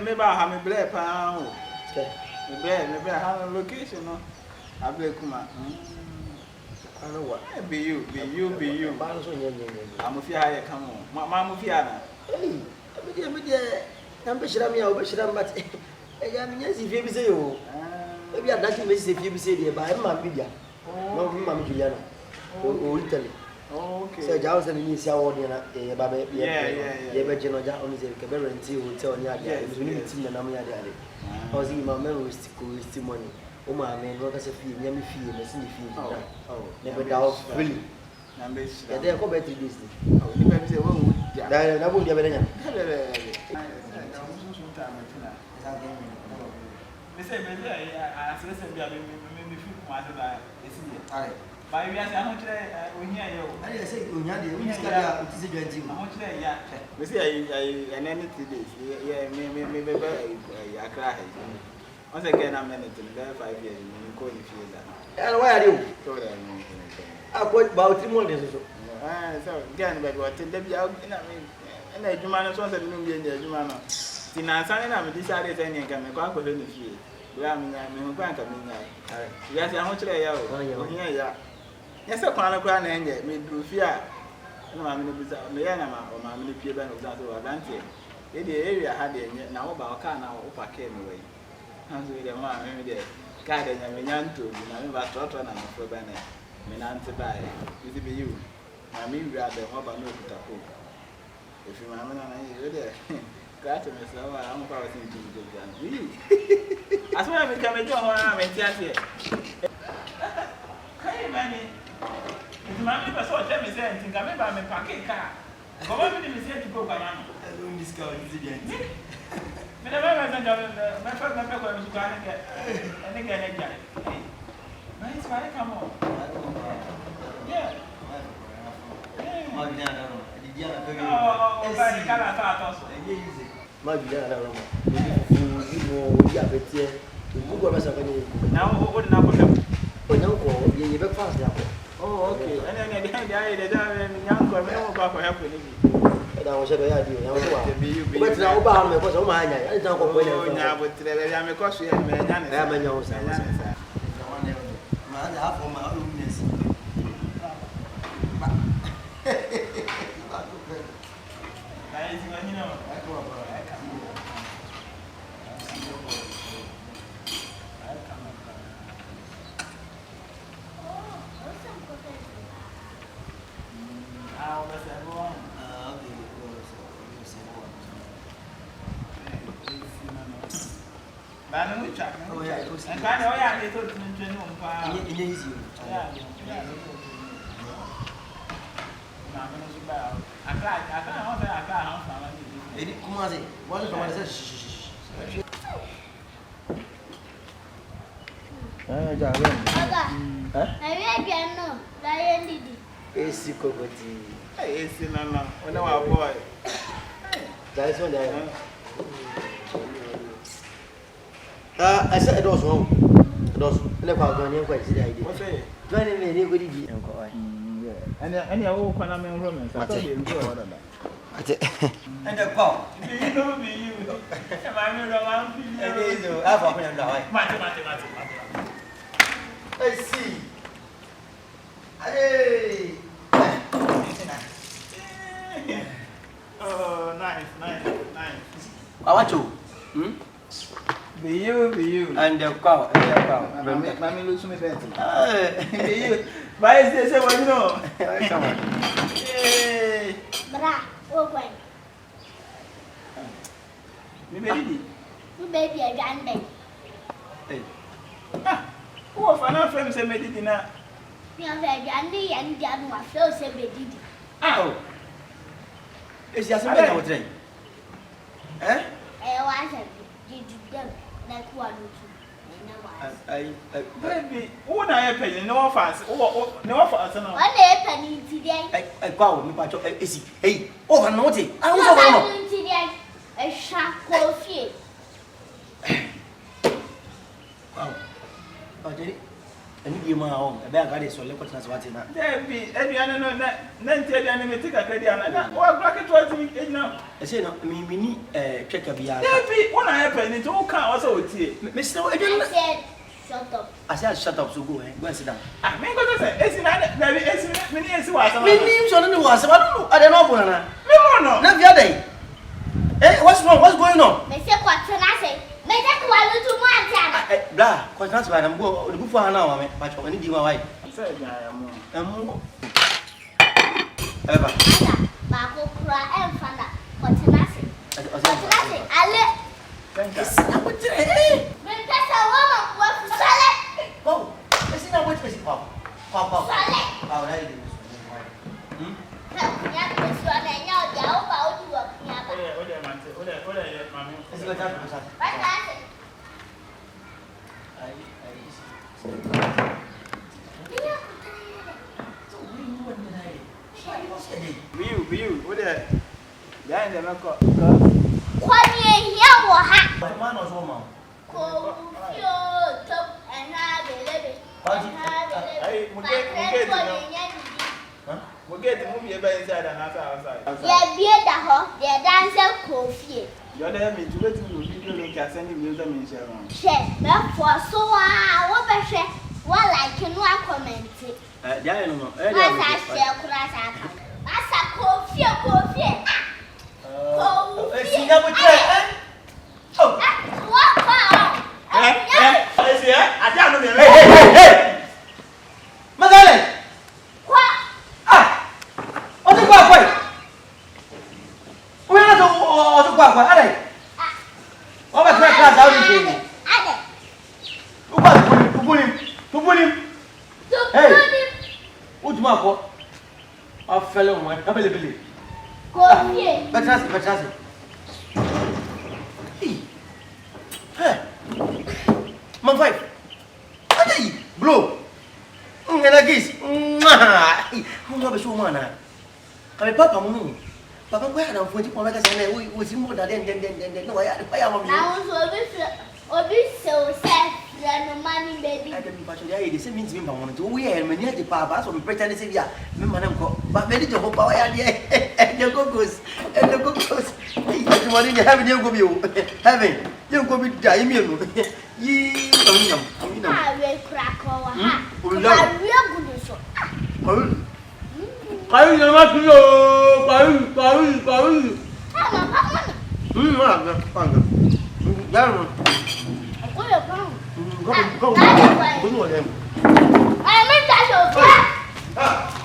Me ba ha me ble pa o. Me ble ha location no. Able kuma. I know what. Beyou. Ba so nye. Amofia ha ye come on. Ma amofia na. Me dia. Na be shira me ya, o be shira mbati. E ya me nya si fie bi se yo. E bi adati me si fie bi se dia ba e ma bi dia. No ma mi Juliana. O Italy. Okay. So jawo se ni si awo dia na e ba be Yeah. be je no ja oni se ke be rent hotel ni ade. So ni team na nam ya ade. I was in my memory still money. O ma me no ka se fie nya me fie me si ni fie bi na. Never doubt really. Ya dey ko be 3 days ni. Ni be say wo wu dia. Na bo dia be nya. Me say be I say be me feel kuma say that esi dey. Ba wi ase ahụ kire ohia ye o. I say ohia dey, we ska dia uti se joint ahụ kire ya. Me say any 3 days. Yeah, me be Accra he. On say get na minute in 5 years me ko ni feel that. And why are you? So that Akọ about 3 months so. So get be what dey be out na me. Na adwuma no so say me no be adwuma no. Ti na san na me decide say ni nka me kwa akọ ni fie. We am nya me kwa nka me nya. Ya say ahụ kire ya o. Ohia ya. Yes, I can't go and get me through fear. No, I'm in the bizarre. Me and I'm in the peer band of that advantage. In the area had it now about car now, Opa came away. Hands with the man, maybe the card and a man to remember Trotton and for Banner. Menan to buy. It be you. I mean, we are the hobby no taco. If you mamma and you're there, got to myself, I'm probably thinking to go. As well as we come and join our mentality. Hey, Manny. Mami pa so tell me say ntin ka me ba me pack car. Go ba me me say to go ba man. I don't discount incident. Me na ba me me fa me ko me su ka ne ke. Ene ke ne ja. Man is why come on. Yeah. Ma bi na no. Di dia na to yo. Oh, ba ni kala ta to so. Ma bi na no. Mo ya betie. Mo go ba sa ka ni. Na o na ko dem. O nya ko ye be fast ya ko. Oh, okay. And then behind the eye, the young girl, I don't go for help with you. And I was saying, I do. But now, Obama, because of my eye, I don't go for it. Now, but I'm a cost you, and I'm a young son. I have for my own. Oh, yeah, and kind of, yeah, they told me to Easy. ESI KOKOTII. ESI no. When our boy. That is one day. I said it was wrong. It was never going to quite the idea. What's it? Joining me, anybody. And I will come in romance. I tell you, and the call. You know me, you. I see. Hey. Oh, nice. I want you. Beyou. And the cow. Mammy lose me better. Beyou. Why is this? What you know? Hey. Bra, open. Me baby. You baby a grande. Hey. Who of an friend say me did not? You have a grande and Jan was so say baby. Oh. It's just a matter of train. Eh? I was did them like one Baby, what I pay no offense. No offense. One penny today. I call me, but ESI. Hey, oh, naughty. I was today. A sharp coffee. Wow. Oh, did it? And you my own. be aka dey so le kwatena so wate na Debi, aduane no na nti aduane me tika kredi ana na o bracket what me ejina. E say no me ni tweka bia. Debi, wona ya pe ni to o kan o say o tie. Me say aduane Shut up. I said shut up so go go and sit down. Ah, me go to say esi na Debi esi me ni esi wa asama. Me ni so no was I don't know. I don't know bona. Me mo no. Na via dey. Eh, what's wrong? What's going on? Me say kwatena say. Me take wa lu tu mo anja. Blah, kwatena so na go the bufu ha na wa me. Ba cho ni di wa why. Say ya mo. Emu. Eba. Ba ko kura emfana kwatena say. Kwatena say ale. Thank you. Na ko tire. Me pesa wa ma wa sale. Oh, esi na what esi pop. Pop. Sale. Ah, na ile. Ya pesa na nya o ja o ba o di wa kunya ba. Ode mante, ode mami. Esi go ta ko sa. Kwatena say. Ai. Beyou, ode. Ya nde mako. Kwani ehia wo ha. Ma no so ma. Ko fio top ana belebe. Ai, mugeti no. Mugeti mu bi eba inside and outside. Ya bie da ho, ya danse ko fie. Yo dey me to wetin you video link send me user me share am. Share, me for so wo be hwe, wo like no a comment. Dia no. Wa sa share kura sa ka. Asa ko fie. Esi na bo tire. Oh. Wa pa. Esi ade anu me. Hey. Magale. Kwa. O ti kwa kwa. O ya na o ti kwa kwa. Ale. O ba tire class how you dey. Ade. O ba tubulim. Hey. O ti ma ko. A fele mo, a bele. Ko fie. Betrasi. Hey. Man five. Ade blow. Ngena gis. Mo be so mana. Kami papa mo no. Papa ko ya na fonti ko meka se na we si mo da den no ya mo mi. Na wo so obi so se no money baby. I don't patch ya dey say means me ba mo to we e me ni ade papa so me pretend say bia me manam ko ba me di je ho pa ya dey. The cocos. The money they have you go be heaven. You go be die me no. Yi am. Ah, we crack wa ha. O Ba la. we gudu so. Kayu na ma tuyo. Kayu. Ah, mama. Ma panga. Garu. Ko yo pa. Go. Ai, me ta so. Ah.